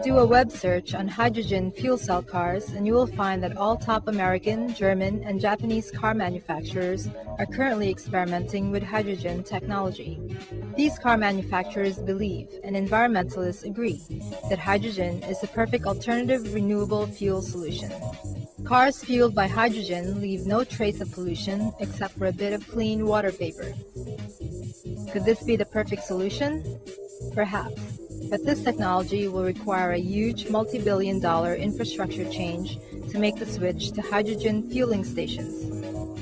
Do a web search on hydrogen fuel cell cars and you will find that all top American, German, and Japanese car manufacturers are currently experimenting with hydrogen technology. These car manufacturers believe, and environmentalists agree, that hydrogen is the perfect alternative renewable fuel solution. Cars fueled by hydrogen leave no trace of pollution except for a bit of clean water vapor. Could this be the perfect solution? Perhaps. But this technology will require a huge multi-billion-dollar infrastructure change to make the switch to hydrogen fueling stations.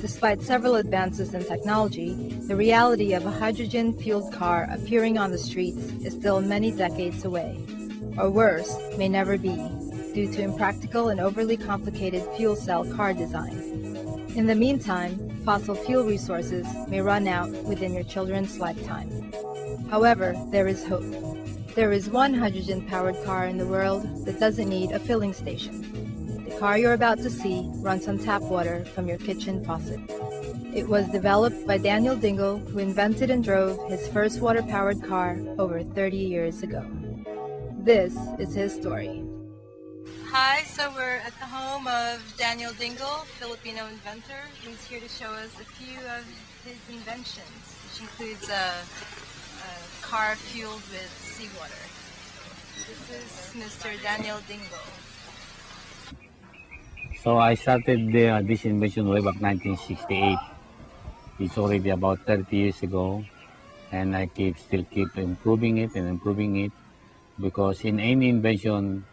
Despite several advances in technology, the reality of a hydrogen-fueled car appearing on the streets is still many decades away, or worse, may never be, due to impractical and overly complicated fuel cell car design. In the meantime, fossil fuel resources may run out within your children's lifetime. However, there is hope. There is one hydrogen-powered car in the world that doesn't need a filling station. The car you're about to see runs on tap water from your kitchen faucet. It was developed by Daniel Dingel, who invented and drove his first water-powered car over 30 years ago. This is his story. Hi, so we're at the home of Daniel Dingel, Filipino inventor. He's here to show us a few of his inventions, which includes a car fueled with seawater. This is Mr. Daniel Dingel. So I started this invention way back 1968. It's already about 30 years ago, and I still keep improving it because in any invention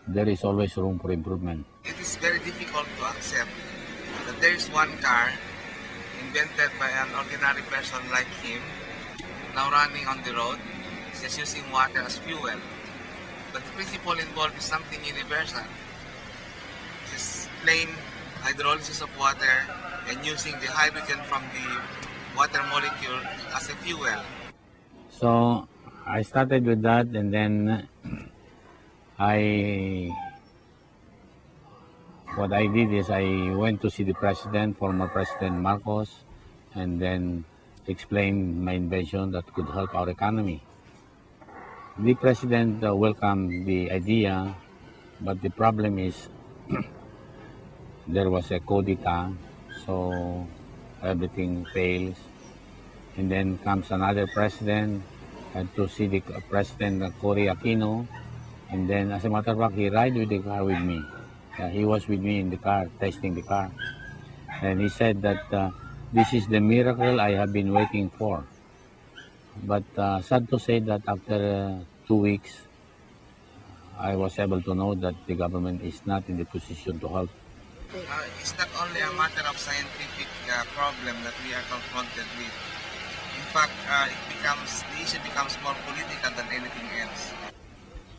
there is always room for improvement. It is very difficult to accept that there is one car invented by an ordinary person like him, now running on the road, just using water as fuel. But the principle involved is something universal. Just plain hydrolysis of water and using the hydrogen from the water molecule as a fuel. So I started with that, and then what I did is I went to see the president, former President Marcos, and then explained my invention that could help our economy. The president welcomed the idea, but the problem is there was a coup d'etat, so everything fails. And then comes another president, and to see the President Cory Aquino, and then as a matter of fact, he ride with the car with me. He was with me in the car, testing the car. And he said that this is the miracle I have been waiting for. But sad to say that after 2 weeks, I was able to know that the government is not in the position to help. It's not only a matter of scientific problem that we are confronted with. In fact, the issue becomes more political than anything else.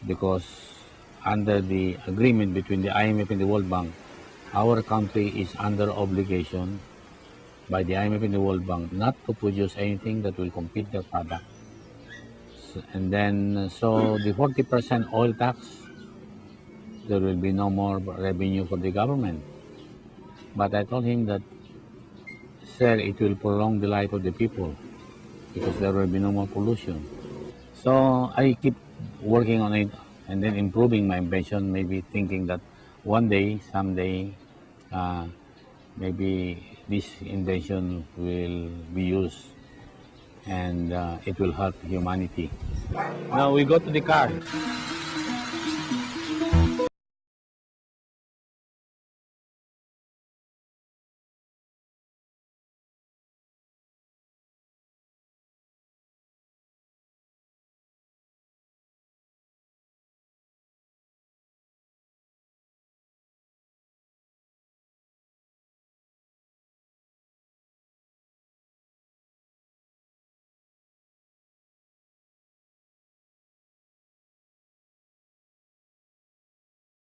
Because under the agreement between the IMF and the World Bank, our country is under obligation by the IMF and the World Bank not to produce anything that will compete their product. And then, so the 40% oil tax, there will be no more revenue for the government. But I told him that, sir, it will prolong the life of the people because there will be no more pollution. So I keep working on it and then improving my invention, maybe thinking that one day, someday, maybe this invention will be used and it will help humanity. Now we go to the car.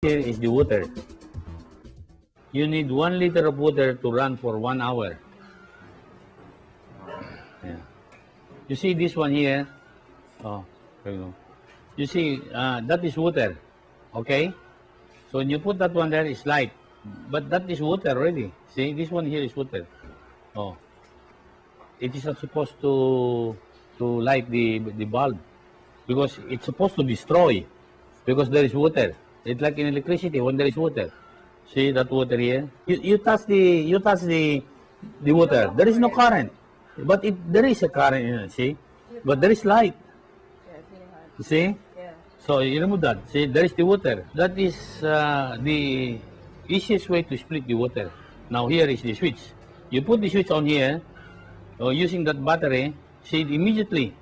Here is the water. You need 1 liter of water to run for 1 hour. Yeah. You see this one here? Oh, there you go. You see, that is water, okay? So when you put that one there, it's light. But that is water already. See, this one here is water. Oh. It is not supposed to light the bulb. because it's supposed to destroy because there is water. It's like in electricity when there is water. See that water here? You touch the water. There is no current, but there is a current in it. See, but there is light. You see? So you remove that. See, there is the water. That is the easiest way to split the water. Now here is the switch. You put the switch on here, using that battery. See, immediately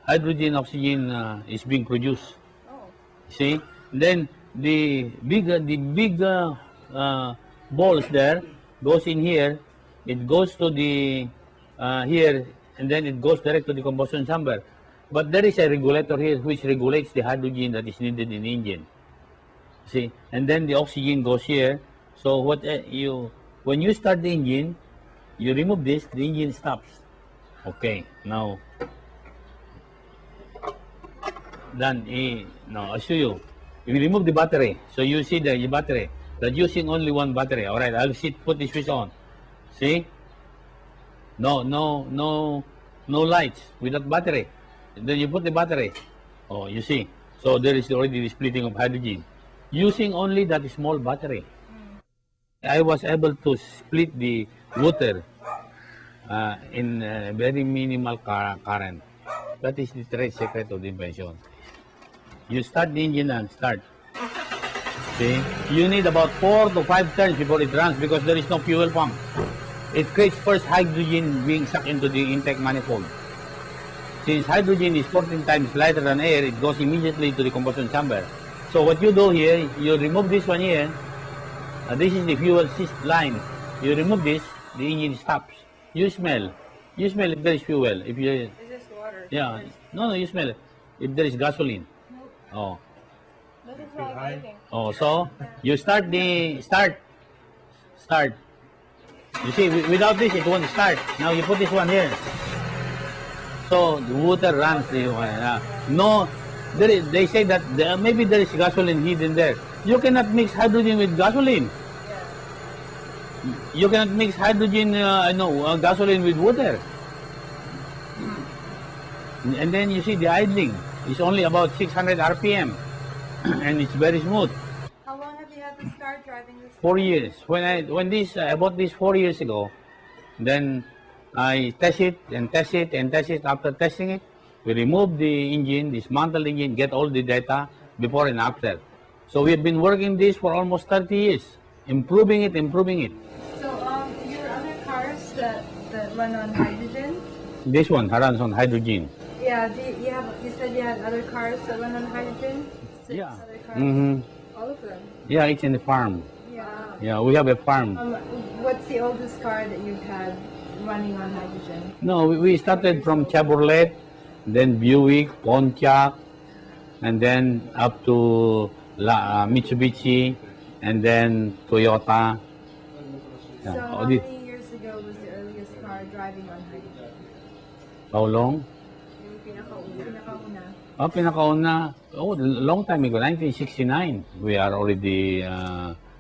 hydrogen, oxygen is being produced. See, then the big balls there goes in here. It goes to the here, and then it goes direct to the combustion chamber. But there is a regulator here which regulates the hydrogen that is needed in the engine. See, and then the oxygen goes here. So when you start the engine, you remove this, the engine stops. Okay, now now I'll show you. You remove the battery. So you see the battery. That using only one battery. All right, I'll put the switch on. See? No lights without battery. And then you put the battery. Oh, you see. So there is already the splitting of hydrogen. Using only that small battery. I was able to split the water in very minimal current. That is the trade secret of the invention. You start the engine and start. See? You need about 4 to 5 turns before it runs because there is no fuel pump. It creates first hydrogen being sucked into the intake manifold. Since hydrogen is 14 times lighter than air, it goes immediately to the combustion chamber. So what you do here, you remove this one here. This is the fuel line. You remove this, the engine stops. You smell if there is fuel. If you, Is this water? yeah, no, you smell it. If there is gasoline. Oh. This is all I'm thinking. Oh, so you start. You see, without this, it won't start. Now you put this one here. So the water runs. No, they say that maybe there is gasoline hidden there. You cannot mix hydrogen with gasoline. You cannot mix hydrogen, gasoline with water. And then you see the idling. It's only about 600 RPM, and it's very smooth. How long have you had this car driving this? 4 years. When I bought this 4 years ago, then I test it. After testing it, we remove the engine, dismantle the engine, get all the data before and after. So we have been working this for almost 30 years, improving it. So your other cars that run on hydrogen? This one runs on hydrogen. Yeah, you said you had other cars that run on hydrogen? Six Yeah. other cars? Mm-hmm. All of them? Yeah, it's in the farm. Yeah. Yeah, we have a farm. What's the oldest car that you've had running on hydrogen? No, we started from Chevrolet, then Buick, Pontiac, and then up to Mitsubishi, and then Toyota. So how many years ago was the earliest car driving on hydrogen? How long? Yung pinakauna. Pinakauna, long time ago, 1969. We are already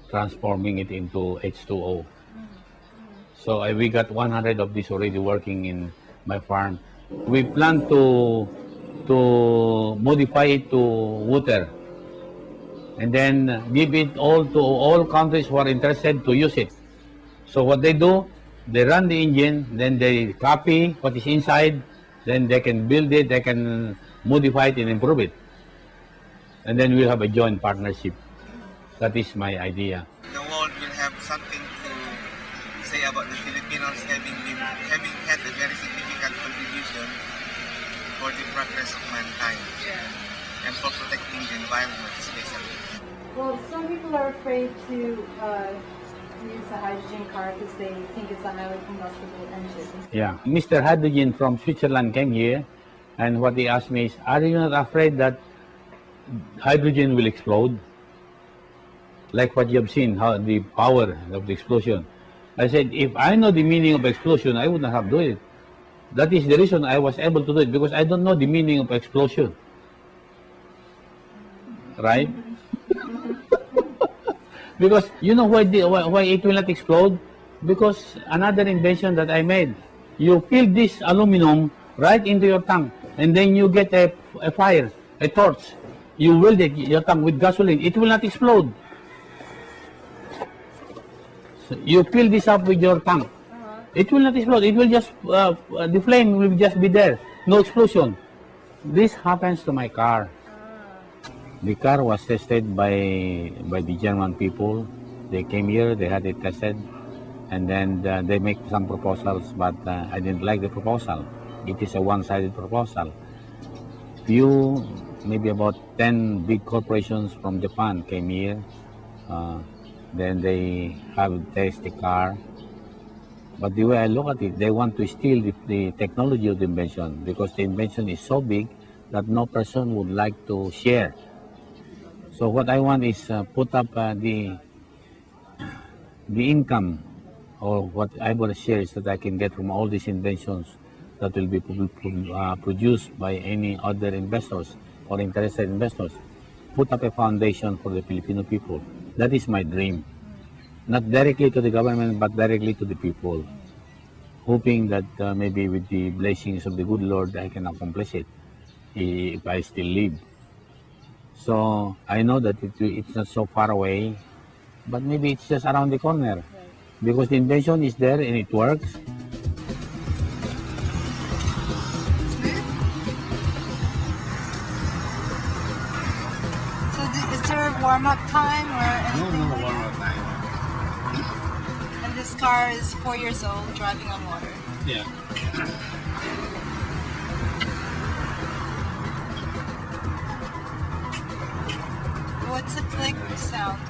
transforming it into H2O. So we got 100 of these already working in my farm. We plan to modify it to water, and then give it all to all countries who are interested to use it. So what they do, they run the engine, then they copy what is inside, then they can build it, they can modify it and improve it. And then we'll have a joint partnership. That is my idea. The world will have something to say about the Filipinos having had a very significant contribution for the progress of mankind and for protecting the environment especially. Well, some people are afraid to use a hydrogen car because they think it's a highly combustible engine. Yeah. Mr. Hydrogen from Switzerland came here, and what he asked me is, are you not afraid that hydrogen will explode? Like what you have seen, how the power of the explosion. I said, if I know the meaning of explosion, I would not have done it. That is the reason I was able to do it, because I don't know the meaning of explosion. Right? Because you know why it will not explode? Because another invention that I made. You fill this aluminum right into your tank. and then you get a fire, a torch. You weld it, your tank with gasoline. It will not explode. So you fill this up with your tank. It will not explode. It will just, the flame will just be there. No explosion. This happens to my car. The car was tested by the German people. They came here, they had it tested, and then they make some proposals, but I didn't like the proposal. It is a one-sided proposal. Few, maybe about 10 big corporations from Japan came here. Then they have test the car. But the way I look at it, they want to steal the technology of the invention, because the invention is so big that no person would like to share. So what I want is put up the income, or whatever shares that I can get from all these inventions that will be produced by any other investors or interested investors. Put up a foundation for the Filipino people. That is my dream. Not directly to the government, but directly to the people. Hoping that maybe with the blessings of the good Lord, I can accomplish it if I still live. So I know that it's not so far away, but maybe it's just around the corner. Because the invention is there and it works. So is there a warm-up time or anything? No warm-up time. And this car is 4 years old, driving on water. Yeah. What's a click sound?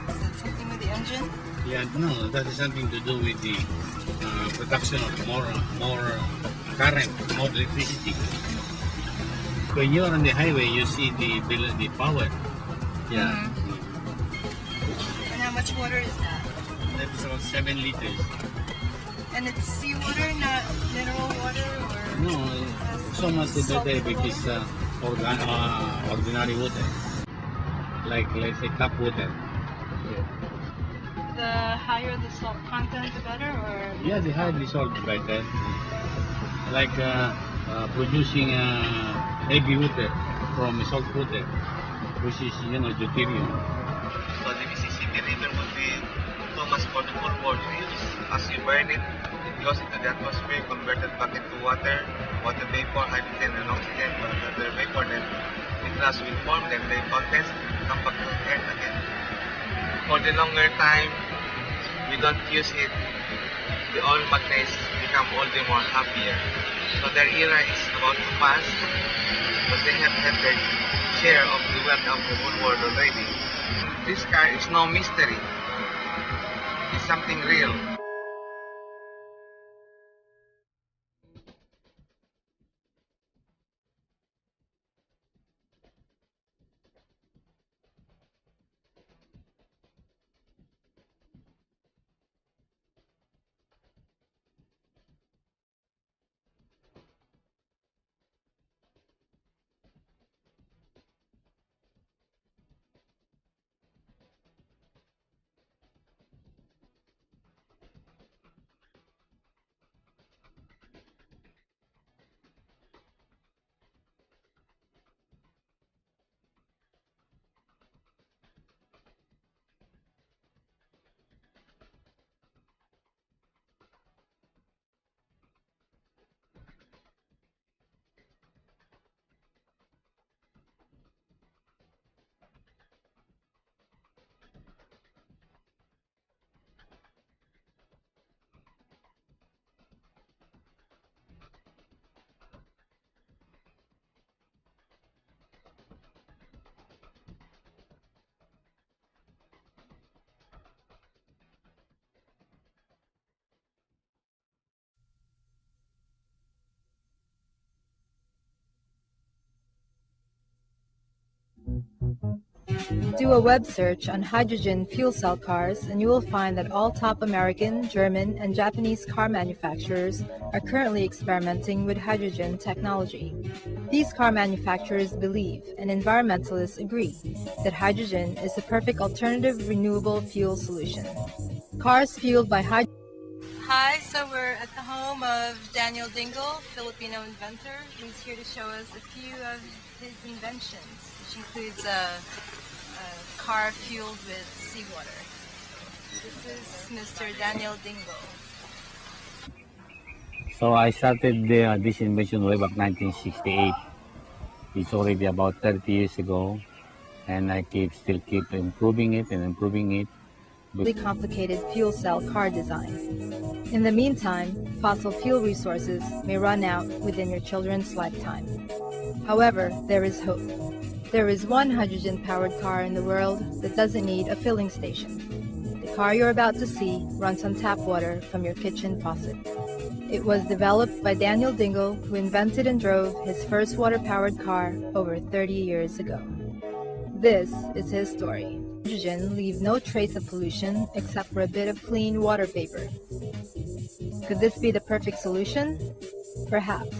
Is it something with the engine? Yeah, no, that is something to do with the production of more current, more electricity. When you're on the highway, you see the power. Yeah. And how much water is that? That is about 7 liters. And it's seawater, not mineral water, or? No, so much the better because ordinary water, like let's say tap water. The higher the salt content, the better, or? Yeah, the higher the salt, the better. Like producing heavy water from salt water, which is deuterium. So the Mississippi River would be too much for the football to use. As you burn it, it goes into the atmosphere, converted back into water vapor, hydrogen and oxygen, but the vapor then nitrous will form, then they condense, come back to earth again. For the longer time, we don't use it, the oil magnates become all the more happier. So their era is about to pass, but they have had their share of the wealth of the whole world already. This car is no mystery. It's something real. Do a web search on hydrogen fuel cell cars and you will find that all top American, German, and Japanese car manufacturers are currently experimenting with hydrogen technology. These car manufacturers believe, and environmentalists agree, that hydrogen is the perfect alternative renewable fuel solution. Cars fueled by hydrogen Hi, so we're at the home of Daniel Dingel, Filipino inventor, who's here to show us a few of his inventions, which includes a car fueled with seawater. This is Mr. Daniel Dingel. So I started this invention way back 1968. It's already about 30 years ago, and I still keep improving it and improving it. Really complicated fuel cell car design. In the meantime, fossil fuel resources may run out within your children's lifetime. However, there is hope. There is one hydrogen-powered car in the world that doesn't need a filling station. The car you're about to see runs on tap water from your kitchen faucet. It was developed by Daniel Dingel, who invented and drove his first water-powered car over 30 years ago. This is his story. Hydrogen leaves no trace of pollution except for a bit of clean water vapor. Could this be the perfect solution? Perhaps,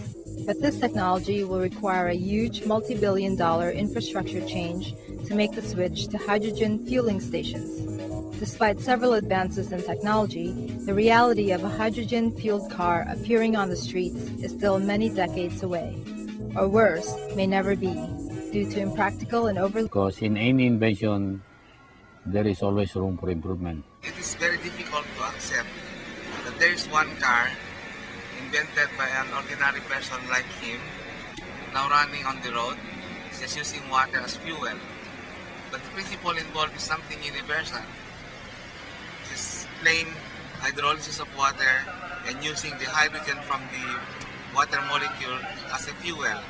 but this technology will require a huge multi-billion-dollar infrastructure change to make the switch to hydrogen fueling stations. Despite several advances in technology, the reality of a hydrogen-fueled car appearing on the streets is still many decades away, or worse, may never be, due to impractical and Because in any invention, there is always room for improvement. It is very difficult to accept that there is one car invented by an ordinary person like him, now running on the road, just using water as fuel. But the principle involved is something universal. It's plain hydrolysis of water and using the hydrogen from the water molecule as a fuel.